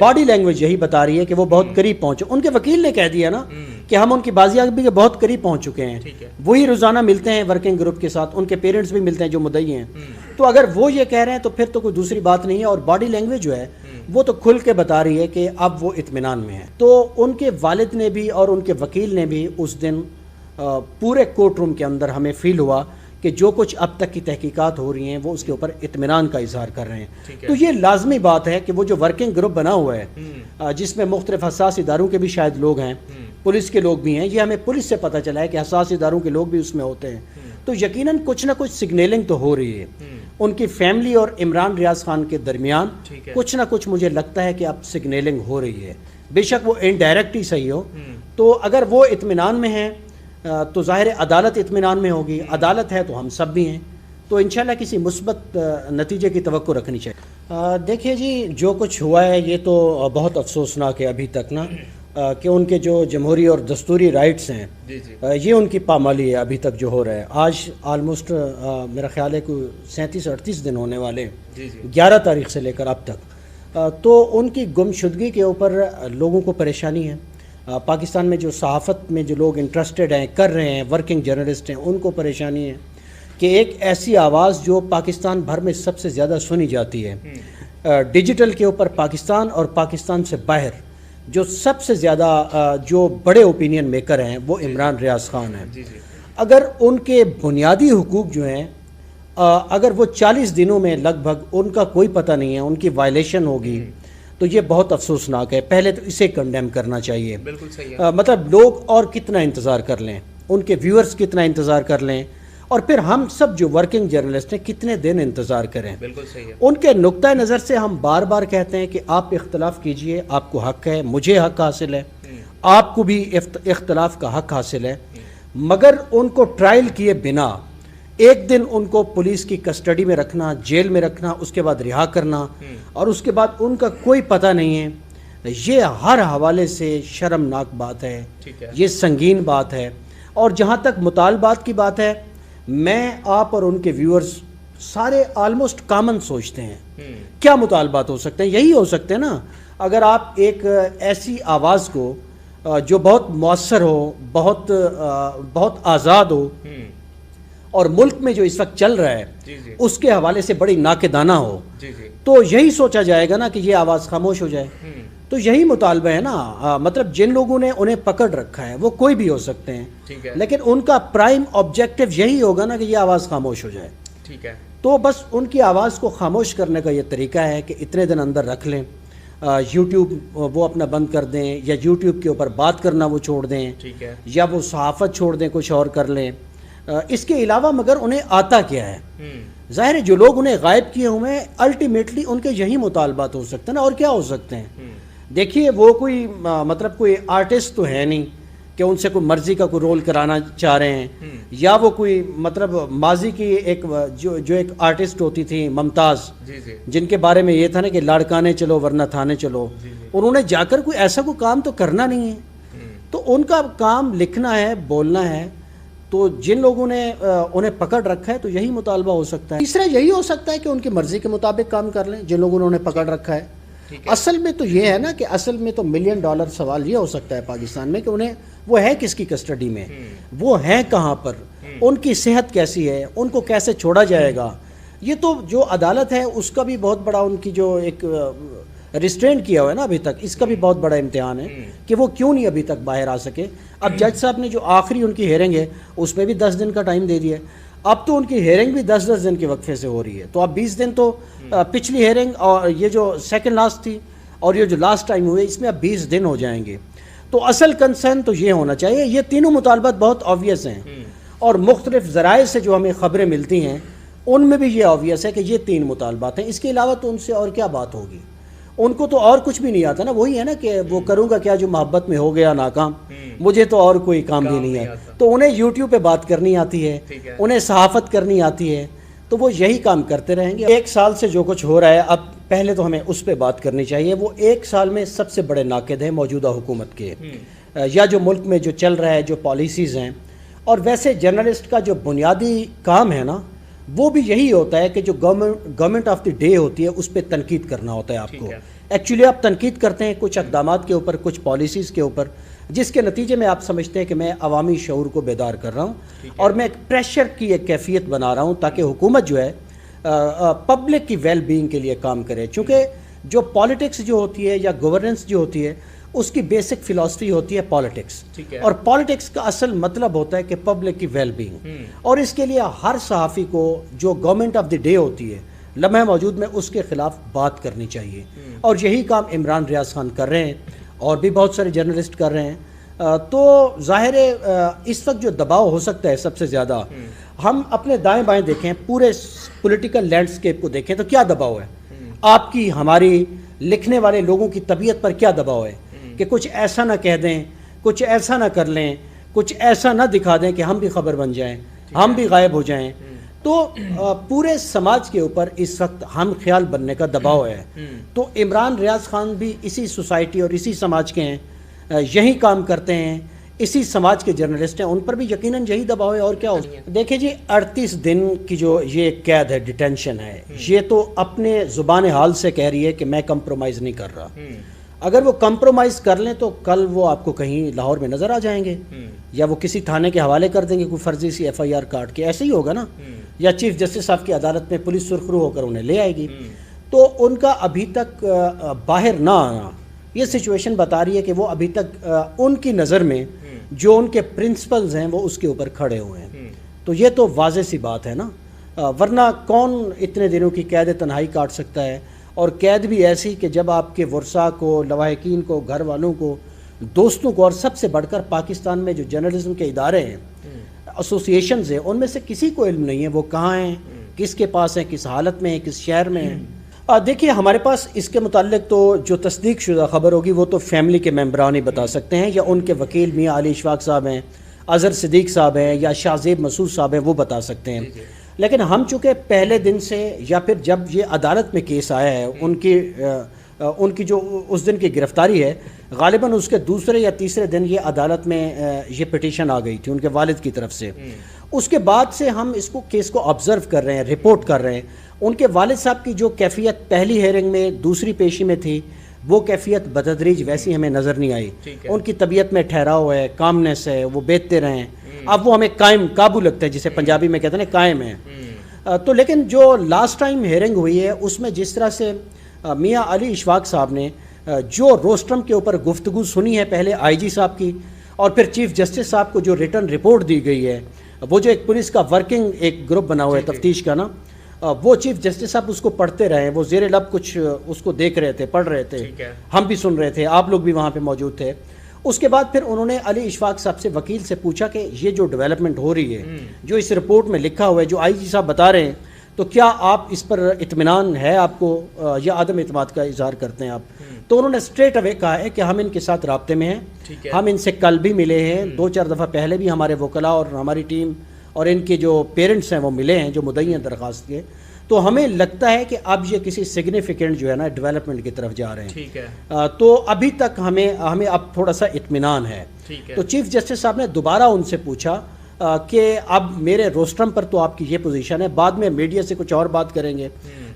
Body language یہی بتا رہی ہے کہ وہ بہت قریب پہنچے. ان کے وکیل نے کہہ دیا نا کہ ہم ان کی بازیابی کے بہت قریب پہنچ چکے ہیں. وہی روزانہ ملتے ہیں ورکنگ گروپ کے ساتھ, ان کے پیرنٹس بھی ملتے ہیں جو مدعی ہیں. تو اگر وہ یہ کہہ رہے ہیں تو پھر تو کوئی دوسری بات نہیں ہے. اور باڈی لینگویج جو ہے وہ تو کھل کے بتا رہی ہے کہ اب وہ اطمینان میں ہے. تو ان کے والد نے بھی اور ان کے وکیل نے بھی اس دن پورے کورٹ روم کے اندر ہمیں فیل ہوا کہ جو کچھ اب تک کی تحقیقات ہو رہی ہیں وہ اس کے اوپر اطمینان کا اظہار کر رہے ہیں. تو یہ لازمی بات ہے کہ وہ جو ورکنگ گروپ بنا ہوا ہے جس میں مختلف حساس اداروں کے بھی شاید لوگ ہیں, پولیس کے لوگ بھی ہیں, یہ ہمیں پولیس سے پتہ چلا ہے کہ حساس اداروں کے لوگ بھی اس میں ہوتے ہیں. تو یقیناً کچھ نہ کچھ سگنلنگ تو ہو رہی ہے ان کی فیملی اور عمران ریاض خان کے درمیان. کچھ نہ کچھ مجھے لگتا ہے کہ اب سگنلنگ ہو رہی ہے, بے شک وہ انڈائریکٹ ہی صحیح ہو. تو اگر وہ اطمینان میں ہیں تو ظاہر عدالت اطمینان میں ہوگی, عدالت ہے تو ہم سب بھی ہیں. تو انشاءاللہ کسی مثبت نتیجے کی توقع رکھنی چاہیے. دیکھیے جی, جو کچھ ہوا ہے یہ تو بہت افسوسناک ہے ابھی تک نا, کہ ان کے جو جمہوری اور دستوری رائٹس ہیں یہ ان کی پامالی ہے ابھی تک جو ہو رہا ہے. آج آلموسٹ میرا خیال ہے کہ 37-38 دن ہونے والے, 11 تاریخ سے لے کر اب تک. تو ان کی گمشدگی کے اوپر لوگوں کو پریشانی ہے. پاکستان میں جو صحافت میں جو لوگ انٹرسٹڈ ہیں, کر رہے ہیں, ورکنگ جرنلسٹ ہیں, ان کو پریشانی ہے کہ ایک ایسی آواز جو پاکستان بھر میں سب سے زیادہ سنی جاتی ہے, ڈیجیٹل کے اوپر پاکستان اور پاکستان سے باہر جو سب سے زیادہ جو بڑے اوپینین میکر ہیں وہ عمران ریاض خان ہیں. اگر ان کے بنیادی حقوق جو ہیں اگر وہ 40 دنوں میں لگ بھگ ان کا کوئی پتہ نہیں ہے, ان کی وائلیشن ہوگی, تو یہ بہت افسوسناک ہے. پہلے تو اسے کنڈیم کرنا چاہیے. بالکل صحیح ہے. مطلب لوگ اور کتنا انتظار کر لیں, ان کے ویورز کتنا انتظار کر لیں, اور پھر ہم سب جو ورکنگ جرنلسٹ ہیں کتنے دن انتظار کریں. بالکل صحیح ہے. ان کے نقطہ نظر سے ہم بار بار کہتے ہیں کہ آپ اختلاف کیجئے, آپ کو حق ہے, مجھے حق حاصل ہے, آپ کو بھی اختلاف کا حق حاصل ہے, مگر ان کو ٹرائل کیے بنا ایک دن ان کو پولیس کی کسٹڈی میں رکھنا, جیل میں رکھنا, اس کے بعد رہا کرنا, اور اس کے بعد ان کا کوئی پتہ نہیں ہے, یہ ہر حوالے سے شرمناک بات ہے. یہ سنگین بات ہے. اور جہاں تک مطالبات کی بات ہے, میں آپ اور ان کے ویورز سارے آلموسٹ کامن سوچتے ہیں کیا مطالبات ہو سکتے ہیں. یہی ہو سکتے ہیں نا, اگر آپ ایک ایسی آواز کو جو بہت مؤثر ہو, بہت آزاد ہو, اور ملک میں جو اس وقت چل رہا ہے اس کے حوالے سے بڑی ناقدانہ ہو, تو یہی سوچا جائے گا نا کہ یہ آواز خاموش ہو جائے. تو یہی مطالبہ ہے نا. مطلب جن لوگوں نے انہیں پکڑ رکھا ہے وہ کوئی بھی ہو سکتے ہیں, لیکن ان کا پرائم آبجیکٹو یہی ہوگا نا کہ یہ آواز خاموش ہو جائے. ٹھیک ہے. تو بس ان کی آواز کو خاموش کرنے کا یہ طریقہ ہے کہ اتنے دن اندر رکھ لیں, یوٹیوب وہ اپنا بند کر دیں, یا یوٹیوب کے اوپر بات کرنا وہ چھوڑ دیں, یا وہ صحافت چھوڑ دیں, کچھ اور کر لیں. اس کے علاوہ مگر انہیں آتا کیا ہے؟ ظاہر ہے جو لوگ انہیں غائب کیے ہوئے ہیں الٹیمیٹلی ان کے یہی مطالبات ہو سکتے ہیں نا, اور کیا ہو سکتے ہیں. دیکھیے وہ کوئی مطلب کوئی آرٹسٹ تو ہے نہیں کہ ان سے کوئی مرضی کا کوئی رول کرانا چاہ رہے ہیں, یا وہ کوئی مطلب ماضی کی ایک جو ایک آرٹسٹ ہوتی تھی ممتاز, جن کے بارے میں یہ تھا نا کہ لاڑکانے چلو ورنہ تھانے چلو, انہوں نے جا کر کوئی ایسا کوئی کام تو کرنا نہیں ہے. تو ان کا کام لکھنا ہے, بولنا ہے. تو جن لوگوں نے انہیں پکڑ رکھا ہے تو یہی مطالبہ ہو سکتا ہے. تیسرا یہی ہو سکتا ہے کہ ان کی مرضی کے مطابق کام کر لیں جن لوگوں نے انہیں پکڑ رکھا ہے. اصل میں تو یہ ہے نا کہ اصل میں تو $1 ملین سوال یہ ہو سکتا ہے پاکستان میں کہ انہیں وہ ہے کس کی کسٹڈی میں, وہ ہیں کہاں پر, ان کی صحت کیسی ہے, ان کو کیسے چھوڑا جائے گا. یہ تو جو عدالت ہے اس کا بھی بہت بڑا, ان کی جو ایک ریسٹرینٹ کیا ہوا ہے نا ابھی تک, اس کا بھی بہت بڑا امتحان ہے کہ وہ کیوں نہیں ابھی تک باہر آ سکے. اب جج صاحب نے جو آخری ان کی ہیئرنگ ہے اس میں بھی 10 دن کا ٹائم دے دیا. اب تو ان کی ہیئرنگ بھی 10 دن کے وقفے سے ہو رہی ہے. تو اب 20 دن تو پچھلی ہیئرنگ اور یہ جو سیکنڈ لاسٹ تھی اور یہ جو لاسٹ ٹائم ہوئے اس میں اب 20 دن ہو جائیں گے. تو اصل کنسرن تو یہ ہونا چاہیے. یہ تینوں مطالبات بہت آبویس ہیں, اور مختلف ذرائع سے جو ہمیں خبریں ملتی ہیں ان میں بھی یہ آبویس ہے کہ یہ 3 مطالبات ہیں. اس کے علاوہ تو ان سے اور کیا بات ہوگی, ان کو تو اور کچھ بھی نہیں آتا نا. وہی ہے نا کہ وہ کروں گا کیا جو محبت میں ہو گیا ناکام, مجھے تو اور کوئی کام بھی نہیں ہے. تو انہیں یوٹیوب پہ بات کرنی آتی ہے, انہیں صحافت کرنی آتی ہے, تو وہ یہی کام کرتے رہیں گے. 1 سال سے جو کچھ ہو رہا ہے, اب پہلے تو ہمیں اس پہ بات کرنی چاہیے. وہ 1 سال میں سب سے بڑے ناقد ہیں موجودہ حکومت کے, یا جو ملک میں جو چل رہا ہے, جو پالیسیز ہیں. اور ویسے جرنلسٹ کا جو بنیادی کام ہے نا وہ بھی یہی ہوتا ہے کہ جو گورنمنٹ آف دی ڈے ہوتی ہے اس پہ تنقید کرنا ہوتا ہے آپ کو, ایکچولی آپ تنقید کرتے ہیں کچھ اقدامات کے اوپر، کچھ پالیسیز کے اوپر، جس کے نتیجے میں آپ سمجھتے ہیں کہ میں عوامی شعور کو بیدار کر رہا ہوں اور میں ایک پریشر کی ایک کیفیت بنا رہا ہوں تاکہ حکومت جو ہے پبلک کی ویل بینگ کے لیے کام کرے. چونکہ جو پالیٹکس جو ہوتی ہے یا گورننس جو ہوتی ہے اس کی بیسک فلاسفی ہوتی ہے پالیٹکس، اور پالیٹکس کا اصل مطلب ہوتا ہے کہ پبلک کی ویل بینگ. اور اس کے لیے ہر صحافی کو جو گورنمنٹ آف دی ڈے ہوتی ہے لمحہ موجود میں اس کے خلاف بات کرنی چاہیے، اور یہی کام عمران ریاض خان کر رہے ہیں اور بھی بہت سارے جرنلسٹ کر رہے ہیں. تو ظاہر ہے اس وقت جو دباؤ ہو سکتا ہے سب سے زیادہ، ہم اپنے دائیں بائیں دیکھیں، پورے پولیٹیکل لینڈسکیپ کو دیکھیں تو کیا دباؤ ہے. آپ کی، ہماری، لکھنے والے لوگوں کی طبیعت پر کیا دباؤ ہے کہ کچھ ایسا نہ کہہ دیں، کچھ ایسا نہ کر لیں، کچھ ایسا نہ دکھا دیں کہ ہم بھی خبر بن جائیں، ہم بھی غائب ہو جائیں. تو پورے سماج کے اوپر اس وقت ہم خیال بننے کا دباؤ ہے. تو عمران ریاض خان بھی اسی سوسائٹی اور اسی سماج کے ہیں، یہی کام کرتے ہیں، اسی سماج کے جرنلسٹ ہیں، ان پر بھی یقیناً یہی دباؤ ہے. اور کیا ہو دیکھیں جی، 38 دن کی جو یہ قید ہے، ڈیٹینشن ہے، یہ تو اپنے زبان حال سے کہہ رہی ہے کہ میں کمپرومائز نہیں کر رہا. اگر وہ کمپرومائز کر لیں تو کل وہ آپ کو کہیں لاہور میں نظر آ جائیں گے، یا وہ کسی تھانے کے حوالے کر دیں گے کوئی فرضی سی FIR کاٹ کے، ایسے ہی ہوگا نا. یا چیف جسٹس صاحب کی عدالت میں پولیس سرخرو ہو کر انہیں لے آئے گی. تو ان کا ابھی تک باہر نہ آنا، یہ سچویشن بتا رہی ہے کہ وہ ابھی تک ان کی نظر میں جو ان کے پرنسپلز ہیں وہ اس کے اوپر کھڑے ہوئے ہیں. تو یہ تو واضح سی بات ہے نا، ورنہ کون اتنے دنوں کی قید تنہائی کاٹ سکتا ہے. اور قید بھی ایسی کہ جب آپ کے ورثاء کو، لواحقین کو، گھر والوں کو، دوستوں کو، اور سب سے بڑھ کر پاکستان میں جو جرنلزم کے ادارے ہیں، ایسوسیشنز ہیں، ان میں سے کسی کو علم نہیں ہے وہ کہاں ہیں، کس کے پاس ہیں، کس حالت میں ہیں، کس شہر میں ہیں. دیکھیے ہمارے پاس اس کے متعلق تو جو تصدیق شدہ خبر ہوگی وہ تو فیملی کے ممبران ہی بتا سکتے ہیں، یا ان کے وکیل میاں علی اشفاق صاحب ہیں، اظہر صدیق صاحب ہیں، یا شاہ زیب مسعود صاحب ہیں، وہ بتا سکتے ہیں. لیکن ہم چونکہ پہلے دن سے، یا پھر جب یہ عدالت میں کیس آیا ہے، ان کی جو اس دن کی گرفتاری ہے، غالباً اس کے دوسرے یا تیسرے دن یہ عدالت میں یہ پٹیشن آ گئی تھی ان کے والد کی طرف سے. اس کے بعد سے ہم اس کو کیس کو آبزرو کر رہے ہیں، رپورٹ کر رہے ہیں. ان کے والد صاحب کی جو کیفیت پہلی ہیئرنگ میں، دوسری پیشی میں تھی، وہ کیفیت بتدریج ویسی ہمیں نظر نہیں آئی. ان کی طبیعت میں ٹھہراؤ ہے، کامنس ہے، وہ بیٹھتے رہے ہیں. اب وہ ہمیں قائم، قابو لگتا ہے جسے پنجابی میں کہتے ہیں قائم ہے. تو لیکن جو لاسٹ ٹائم ہیئرنگ ہوئی ہے اس میں جس طرح سے میاں علی اشفاق صاحب نے جو روسٹرم کے اوپر گفتگو سنی ہے، پہلے IG صاحب کی، اور پھر چیف جسٹس صاحب کو جو ریٹرن رپورٹ دی گئی ہے، وہ جو ایک پولیس کا ورکنگ ایک گروپ بنا ہوا ہے تفتیش کا نا، وہ چیف جسٹس صاحب اس کو پڑھتے رہے، وہ زیر لب کچھ اس کو دیکھ رہے تھے، پڑھ رہے تھے، ہم بھی سن رہے تھے، آپ لوگ بھی وہاں پہ موجود تھے. اس کے بعد پھر انہوں نے علی اشفاق صاحب سے، وکیل سے پوچھا کہ یہ جو ڈیولپمنٹ ہو رہی ہے، جو اس رپورٹ میں لکھا ہوا ہے، جو IG صاحب بتا رہے ہیں، تو کیا آپ اس پر اطمینان ہے آپ کو، یا عدم اعتماد کا اظہار کرتے ہیں آپ؟ تو انہوں نے اسٹریٹ اوے کہا ہے کہ ہم ان کے ساتھ رابطے میں ہیں، ہم ان سے کل بھی ملے ہیں، 2-4 دفعہ پہلے بھی ہمارے وکلاء اور ہماری ٹیم اور ان کے جو پیرنٹس ہیں وہ ملے ہیں جو مدعی ہیں درخواست کے. تو ہمیں لگتا ہے کہ اب یہ کسی سگنیفیکنٹ جو ہے نا ڈیولپمنٹ کی طرف جا رہے ہیں. تو ابھی تک ہمیں اب تھوڑا سا اطمینان ہے. تو چیف جسٹس صاحب نے دوبارہ ان سے پوچھا کہ اب میرے روسٹرم پر تو آپ کی یہ پوزیشن ہے، بعد میں میڈیا سے کچھ اور بات کریں گے.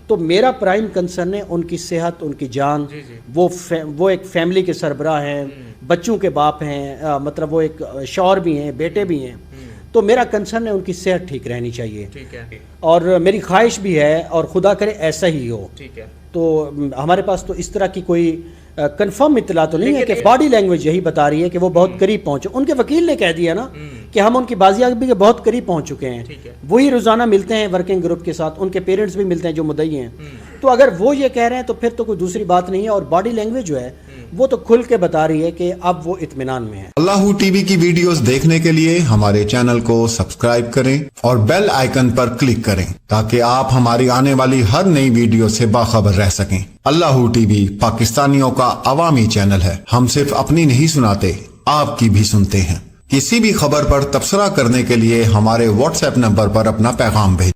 تو میرا پرائم کنسرن ہے ان کی صحت، ان کی جان. وہ ایک فیملی کے سربراہ ہیں، بچوں کے باپ ہیں، مطلب وہ ایک شوہر بھی ہیں، بیٹے بھی ہیں. تو میرا کنسرن ہے ان کی صحت ٹھیک رہنی چاہیے، اور میری خواہش بھی ہے اور خدا کرے ایسا ہی ہو. تو ہمارے پاس تو اس طرح کی کوئی کنفرم اطلاع تو نہیں ہے کہ باڈی لینگویج یہی بتا رہی ہے کہ وہ بہت قریب پہنچے. ان کے وکیل نے کہہ دیا نا کہ ہم ان کی بازیابی کے بہت قریب پہنچ چکے ہیں. وہی روزانہ ملتے ہیں ورکنگ گروپ کے ساتھ، ان کے پیرنٹس بھی ملتے ہیں جو مدعی ہیں. تو اگر وہ یہ کہہ رہے ہیں تو پھر تو کوئی دوسری بات نہیں ہے. اور باڈی لینگویج جو ہے وہ تو کھل کے بتا رہی ہے کہ اب وہ اطمینان میں ہے. اللہ ٹی وی کی ویڈیوز دیکھنے کے لیے ہمارے چینل کو سبسکرائب کریں اور بیل آئیکن پر کلک کریں تاکہ آپ ہماری آنے والی ہر نئی ویڈیو سے باخبر رہ سکیں. اللہ ٹی وی پاکستانیوں کا عوامی چینل ہے. ہم صرف اپنی نہیں سناتے، آپ کی بھی سنتے ہیں. کسی بھی خبر پر تبصرہ کرنے کے لیے ہمارے واٹس ایپ نمبر پر اپنا پیغام بھیجیں.